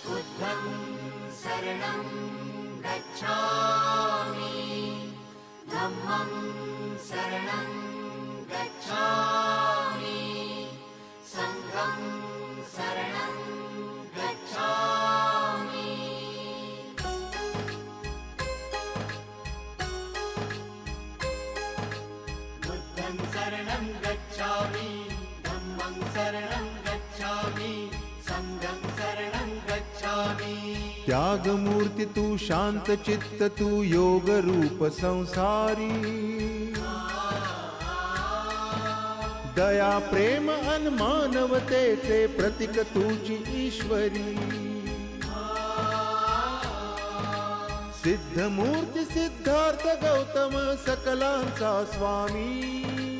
बुद्धं शरणं गच्छामि धम्मं शरणं गच्छामि संघं शरणं गच्छामि बुद्धं शरणं गच्छामि धम्मं शरणं गच्छामि संघं शरणं गच्छामि। त्यागमूर्ती तू शांत चित्त तू योग रूप संसारी दया प्रेम अन मानवतेचे प्रतीक तुझी ईश्वरी सिद्धमूर्ती सिद्धार्थ गौतम सकलांचा स्वामी